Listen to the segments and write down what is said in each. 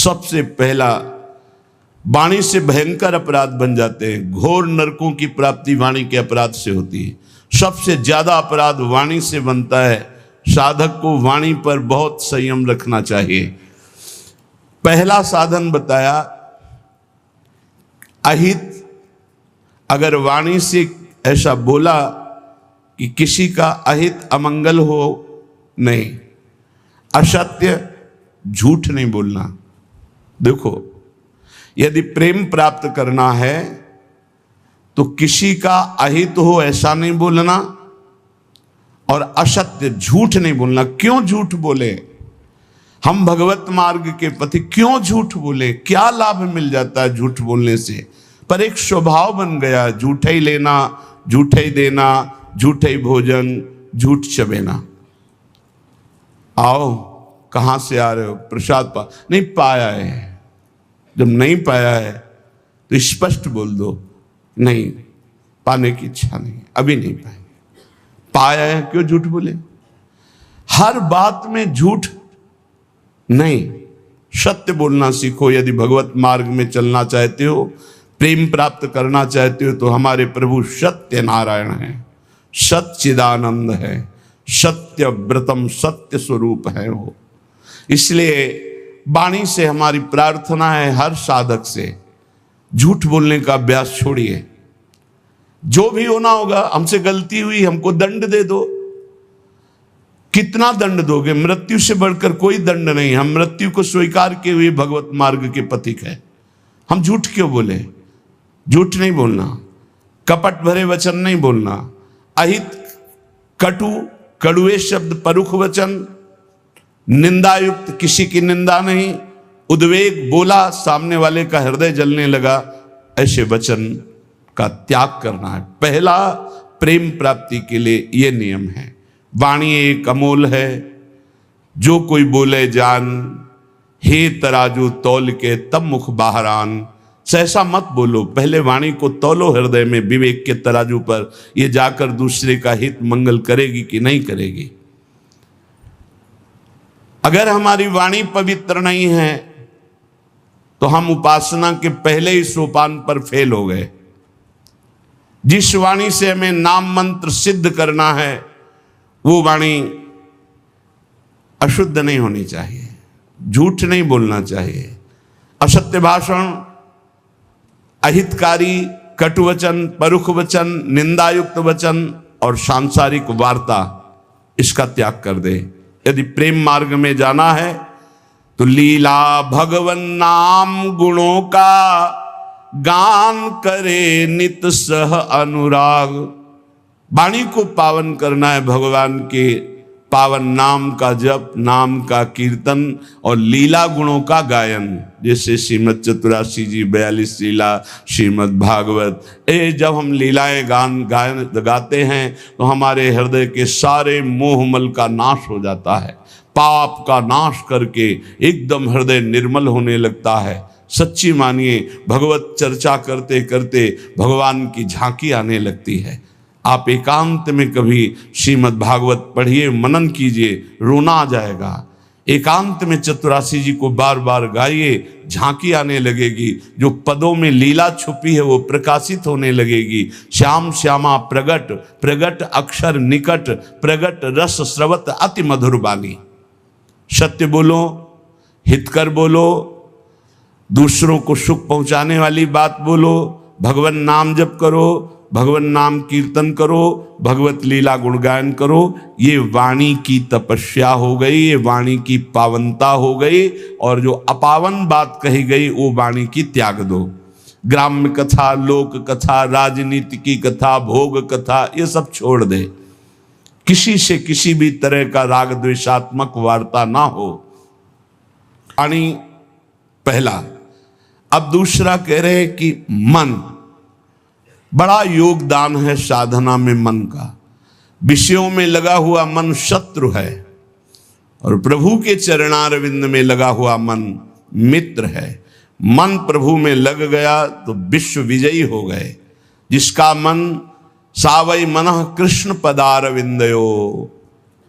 सबसे पहला वाणी से भयंकर अपराध बन जाते हैं। घोर नरकों की प्राप्ति वाणी के अपराध से होती है। सबसे ज्यादा अपराध वाणी से बनता है। साधक को वाणी पर बहुत संयम रखना चाहिए। पहला साधन बताया अहित। अगर वाणी से ऐसा बोला कि किसी का अहित अमंगल हो, नहीं। असत्य, झूठ नहीं बोलना। देखो, यदि प्रेम प्राप्त करना है तो किसी का अहित हो ऐसा नहीं बोलना, और असत्य, झूठ नहीं बोलना। क्यों झूठ बोले? हम भगवत मार्ग के पति क्यों झूठ बोले? क्या लाभ मिल जाता है झूठ बोलने से? पर एक स्वभाव बन गया, झूठे ही लेना, झूठे ही देना, झूठे ही भोजन, झूठ चबेना। आओ, कहां से आ रहे हो? प्रसाद नहीं पाया है। जब नहीं पाया है तो स्पष्ट बोल दो, नहीं, पाने की इच्छा नहीं, अभी नहीं पाएंगे। पाया है, क्यों झूठ बोले? हर बात में झूठ नहीं, सत्य बोलना सीखो। यदि भगवत मार्ग में चलना चाहते हो, प्रेम प्राप्त करना चाहते हो, तो हमारे प्रभु सत्य नारायण है, सच्चिदानंद है, सत्य व्रतम, सत्य स्वरूप है वो। इसलिए वाणी से हमारी प्रार्थना है हर साधक से, झूठ बोलने का अभ्यास छोड़िए। जो भी होना होगा, हमसे गलती हुई, हमको दंड दे दो। कितना दंड दोगे? मृत्यु से बढ़कर कोई दंड नहीं। हम मृत्यु को स्वीकार किए हुए भगवत मार्ग के पथिक है। हम झूठ क्यों बोले? झूठ नहीं बोलना, कपट भरे वचन नहीं बोलना, अहित, कटु, कड़ुए शब्द, परुख वचन, निंदायुक्त, किसी की निंदा नहीं, उद्वेग, बोला सामने वाले का हृदय जलने लगा, ऐसे वचन का त्याग करना है। पहला प्रेम प्राप्ति के लिए यह नियम है। वाणी एक अमोल है, जो कोई बोले जान, हे तराजू तौल के तब मुख बाहरान। सहसा मत बोलो, पहले वाणी को तौलो हृदय में विवेक के तराजू पर, ये जाकर दूसरे का हित मंगल करेगी कि नहीं करेगी। अगर हमारी वाणी पवित्र नहीं है तो हम उपासना के पहले ही सोपान पर फेल हो गए। जिस वाणी से हमें नाम मंत्र सिद्ध करना है, वो वाणी अशुद्ध नहीं होनी चाहिए, झूठ नहीं बोलना चाहिए, असत्य भाषण, अहितकारी, कटुवचन, परुख वचन, निंदायुक्त वचन और सांसारिक वार्ता, इसका त्याग कर दे। यदि प्रेम मार्ग में जाना है तो लीला भगवन नाम गुणों का गान करे नित सह अनुराग। वाणी को पावन करना है, भगवान के पावन नाम का जप, नाम का कीर्तन और लीला गुणों का गायन। जैसे श्रीमद् चतुरासी जी 42 लीला, श्रीमद् भागवत, जब हम लीलाएं गायन गाते हैं तो हमारे हृदय के सारे मोहमल का नाश हो जाता है, पाप का नाश करके एकदम हृदय निर्मल होने लगता है। सच्ची मानिए, भगवत चर्चा करते करते भगवान की झांकी आने लगती है। आप एकांत में कभी श्रीमद् भागवत पढ़िए, मनन कीजिए, रोना आ जाएगा। एकांत में चतुरासी जी को बार बार गाइए, झांकी आने लगेगी। जो पदों में लीला छुपी है वो प्रकाशित होने लगेगी। श्याम श्यामा प्रगट, प्रगट अक्षर निकट, प्रगट रस स्रवत अति मधुर बानी। सत्य बोलो, हितकर बोलो, दूसरों को सुख पहुंचाने वाली बात बोलो, भगवान नाम जप करो, भगवान नाम कीर्तन करो, भगवत लीला गुणगान करो। ये वाणी की तपस्या हो गई, ये वाणी की पावनता हो गई। और जो अपावन बात कही गई वो वाणी की त्याग दो। ग्राम्य कथा, लोक कथा, राजनीति की कथा, भोग कथा, ये सब छोड़ दे। किसी से किसी भी तरह का राग द्वेषात्मक वार्ता ना हो। वाणी पहला। अब दूसरा कह रहे हैं कि मन, बड़ा योगदान है साधना में मन का। विषयों में लगा हुआ मन शत्रु है और प्रभु के चरणारविंद में लगा हुआ मन मित्र है। मन प्रभु में लग गया तो विश्व विजयी हो गए। जिसका मन सावई मनः कृष्ण पदारविंदयो,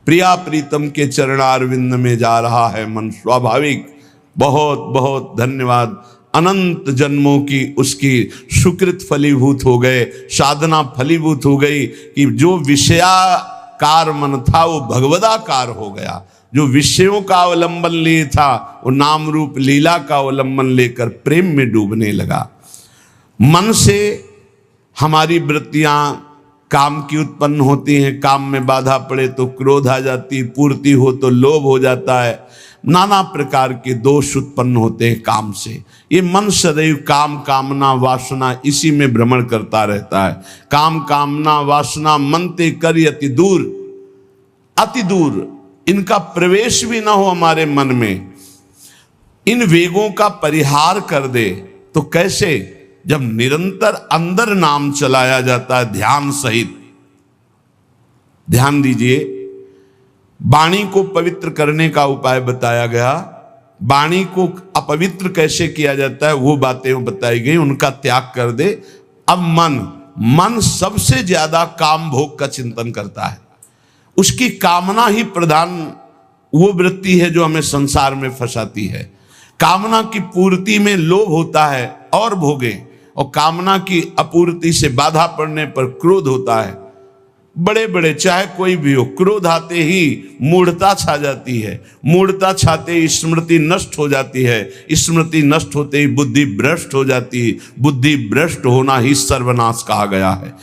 प्रिया प्रीतम के चरणारविंद में जा रहा है मन, स्वाभाविक बहुत बहुत धन्यवाद। अनंत जन्मों की उसकी सुकृत फलीभूत हो गए, साधना फलीभूत हो गई कि जो विषयाकार मन था वो भगवदाकार हो गया। जो विषयों का अवलंबन लिए था वो नाम रूप लीला का अवलंबन लेकर प्रेम में डूबने लगा। मन से हमारी वृत्तियां काम की उत्पन्न होती हैं, काम में बाधा पड़े तो क्रोध आ जाती, पूर्ति हो तो लोभ हो जाता है, नाना प्रकार के दोष उत्पन्न होते हैं काम से। ये मन सदैव काम कामना वासना इसी में भ्रमण करता रहता है। काम कामना वासना मनते कर अति दूर, अति दूर इनका प्रवेश भी ना हो हमारे मन में, इन वेगों का परिहार कर दे। तो कैसे? जब निरंतर अंदर नाम चलाया जाता है ध्यान सहित। ध्यान दीजिए, वाणी को पवित्र करने का उपाय बताया गया। वाणी को अपवित्र कैसे किया जाता है वो बातें बताई गई, उनका त्याग कर दे। अब मन सबसे ज्यादा काम भोग का चिंतन करता है। उसकी कामना ही प्रधान वो वृत्ति है जो हमें संसार में फंसाती है। कामना की पूर्ति में लोभ होता है और भोगे, और कामना की अपूर्ति से बाधा पड़ने पर क्रोध होता है। बड़े बड़े चाहे कोई भी हो, क्रोध आते ही मूढ़ता छा जाती है, मूढ़ता छाते ही स्मृति नष्ट हो जाती है, स्मृति नष्ट होते ही बुद्धि भ्रष्ट हो जाती है, बुद्धि भ्रष्ट होना ही सर्वनाश कहा गया है।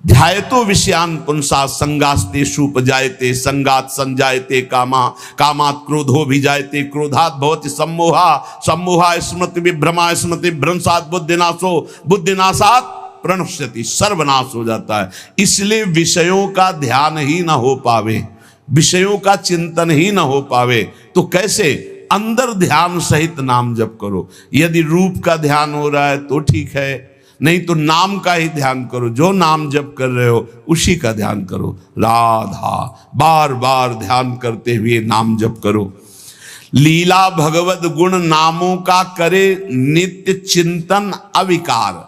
ध्यायतो विषयान पुंसा संगास्तेषु उपजायते, संगात संजायते कामा, कामात् क्रोधो भिजायते, क्रोधात् भवति सम्मोहा, सम्मोहा स्मृति विभ्रमा, स्मृति भ्रंशात् बुद्धिनाशो, बुद्धिनाशात् प्रणश्यति, सर्वनाश हो जाता है। इसलिए विषयों का ध्यान ही ना हो पावे, विषयों का चिंतन ही ना हो पावे तो कैसे? अंदर ध्यान सहित नाम जप करो। यदि रूप का ध्यान हो रहा है तो ठीक है, नहीं तो नाम का ही ध्यान करो। जो नाम जप कर रहे हो उसी का ध्यान करो। राधा बार बार ध्यान करते हुए नाम जप करो। लीला भगवत गुण नामों का करे नित्य चिंतन अविकार।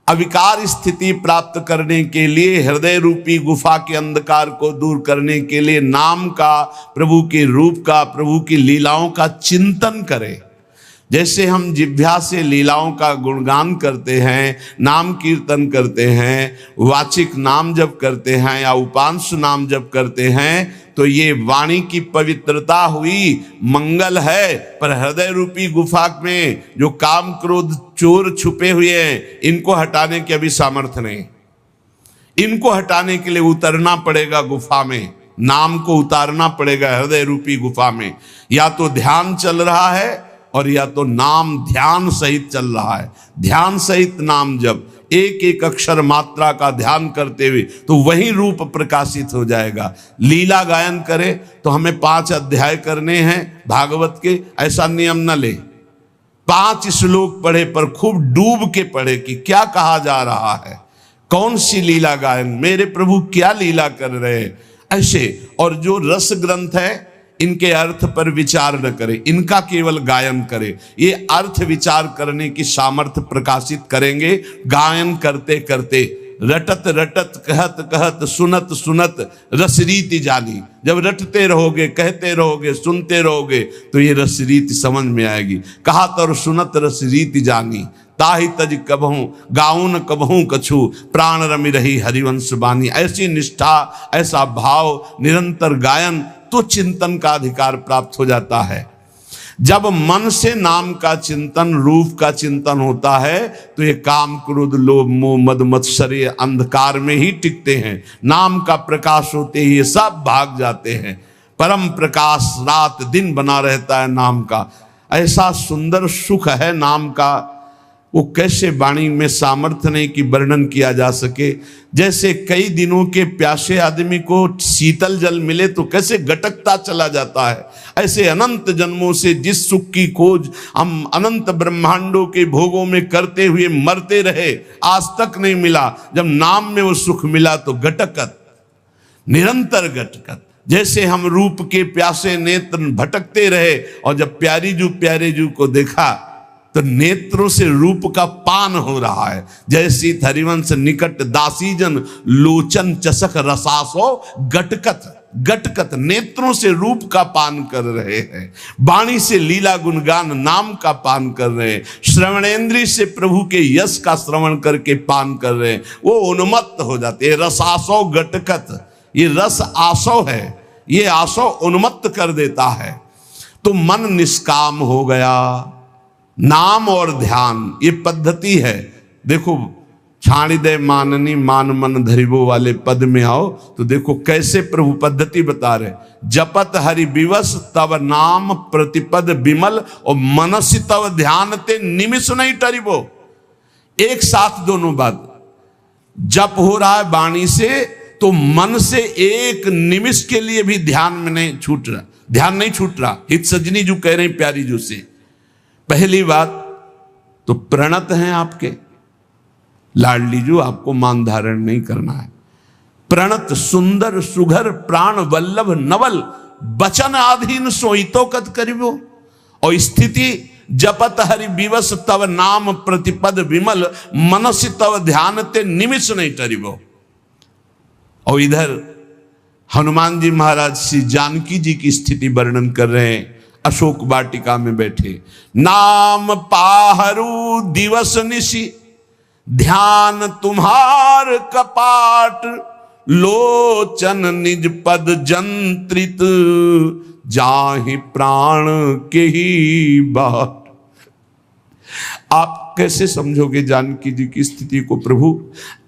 अविकार स्थिति प्राप्त करने के लिए, हृदय रूपी गुफा के अंधकार को दूर करने के लिए नाम का, प्रभु के रूप का, प्रभु की लीलाओं का चिंतन करें। जैसे हम जिह्वा से लीलाओं का गुणगान करते हैं, नाम कीर्तन करते हैं, वाचिक नाम जप करते हैं या उपांश नाम जप करते हैं, तो ये वाणी की पवित्रता हुई, मंगल है। पर हृदय रूपी गुफा में जो काम क्रोध चोर छुपे हुए हैं, इनको हटाने की अभी सामर्थ्य नहीं। इनको हटाने के लिए उतरना पड़ेगा गुफा में, नाम को उतारना पड़ेगा हृदय रूपी गुफा में। या तो ध्यान चल रहा है और या तो नाम ध्यान सहित चल रहा है। ध्यान सहित नाम जब एक एक अक्षर मात्रा का ध्यान करते हुए, तो वही रूप प्रकाशित हो जाएगा। लीला गायन करे तो हमें 5 अध्याय करने हैं भागवत के, ऐसा नियम न ले। 5 श्लोक पढ़े पर खूब डूब के पढ़े कि क्या कहा जा रहा है, कौन सी लीला गायन, मेरे प्रभु क्या लीला कर रहे हैं, ऐसे। और जो रस ग्रंथ है इनके अर्थ पर विचार न करे, इनका केवल गायन करे। ये अर्थ विचार करने की सामर्थ्य प्रकाशित करेंगे गायन करते करते। रटत रटत कहत कहत सुनत सुनत रसरीति जानी। जब रटते रहोगे, कहते रहोगे, सुनते रहोगे तो ये रसरीति समझ में आएगी। कहत और सुनत रसरीति जानी, ताहि तज कबहूं गाउन कबहूं कछु, प्राण रमि रही हरिवंश बानी। ऐसी निष्ठा, ऐसा भाव, निरंतर गायन, तो चिंतन का अधिकार प्राप्त हो जाता है। जब मन से नाम का चिंतन, रूप का चिंतन होता है तो ये काम क्रोध लोभ मोह मद मत्सर्य अंधकार में ही टिकते हैं। नाम का प्रकाश होते ही ये सब भाग जाते हैं। परम प्रकाश रात दिन बना रहता है नाम का। ऐसा सुंदर सुख है नाम का, वो कैसे वाणी में सामर्थ्य नहीं कि वर्णन किया जा सके। जैसे कई दिनों के प्यासे आदमी को शीतल जल मिले तो कैसे गटकता चला जाता है, ऐसे अनंत जन्मों से जिस सुख की खोज हम अनंत ब्रह्मांडों के भोगों में करते हुए मरते रहे, आज तक नहीं मिला। जब नाम में वो सुख मिला तो गटकत, निरंतर गटकत। जैसे हम रूप के प्यासे नेत्र भटकते रहे और जब प्यारे जू को देखा तो नेत्रों से रूप का पान हो रहा है। जैसी हरिवंश निकट दासीजन लोचन चसक रसासो गटकत। गटकत, नेत्रों से रूप का पान कर रहे हैं, वाणी से लीला गुणगान नाम का पान कर रहे हैं, श्रवणेंद्रिय से प्रभु के यश का श्रवण करके पान कर रहे हैं, वो उन्मत्त हो जाते हैं। रसासो गटकत, ये रस आसो है, ये आसो उन्मत्त कर देता है। तो मन निष्काम हो गया। नाम और ध्यान ये पद्धति है। देखो, छाणिदे माननी मान मन धरिबो वाले पद में आओ तो देखो कैसे प्रभु पद्धति बता रहे। जपत हरि विवश तब नाम प्रतिपद विमल और मनसि तब ध्यान ते निमिष नहीं टरिबो। एक साथ दोनों बात, जप हो रहा है वाणी से तो मन से एक निमिष के लिए भी ध्यान में नहीं छूट रहा, ध्यान नहीं छूट रहा। हित सजनी जो कह रहे हैं प्यारी जो से, पहली बात तो प्रणत हैं आपके लाडली जो, आपको मान धारण नहीं करना है। प्रणत सुंदर सुघर प्राण वल्लभ नवल बचन आधीन सोईतो कत करिबो। और स्थिति जपत हरि विवश तव नाम प्रतिपद विमल मनसि तव ध्यान ते निमिष नहीं टरिबो। और इधर हनुमान जी महाराज श्री जानकी जी की स्थिति वर्णन कर रहे हैं। अशोक वाटिका में बैठे, नाम पाहरू दिवस निशि ध्यान तुम्हार कपाट, लोचन निज पद जंत्रित जाहि प्राण के ही बाट। आप कैसे समझोगे जानकी जी की स्थिति को प्रभु?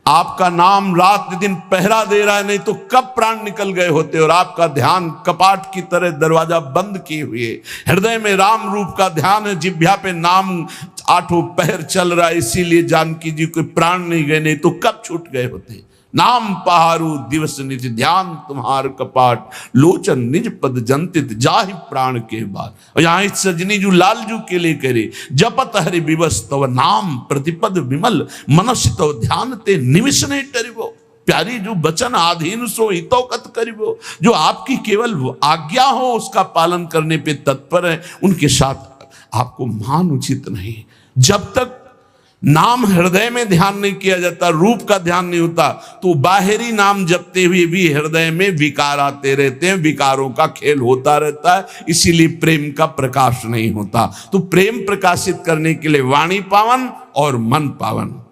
आपका नाम रात दिन पहरा दे रहा है, नहीं तो कब प्राण निकल गए होते। और आपका ध्यान कपाट की तरह दरवाजा बंद किए हुए, हृदय में राम रूप का ध्यान है, जिह्वा पे नाम आठों पहर चल रहा है, इसीलिए जानकी जी को प्राण नहीं गए, नहीं तो कब छूट गए होते। नाम पहारू दिवस निज ध्यान तुम्हार कपाट, लोचन निज पद जंतित जाहि प्राण के बाद। और यहाँ इस सजनी जो लाल जू के लिए करे, जपत हरि विवश तव नाम प्रतिपद विमल मनसि तव ध्यान ते निमिष नहीं टरिबो। प्यारी जो वचन आधीन सो हितो कत करिबो, जो आपकी केवल आज्ञा हो उसका पालन करने पे तत्पर है, उनके साथ आपको मान उचित नहीं। जब तक नाम हृदय में ध्यान नहीं किया जाता, रूप का ध्यान नहीं होता, तो बाहरी नाम जपते हुए भी हृदय में विकार आते रहते हैं, विकारों का खेल होता रहता है, इसीलिए प्रेम का प्रकाश नहीं होता। तो प्रेम प्रकाशित करने के लिए वाणी पावन और मन पावन।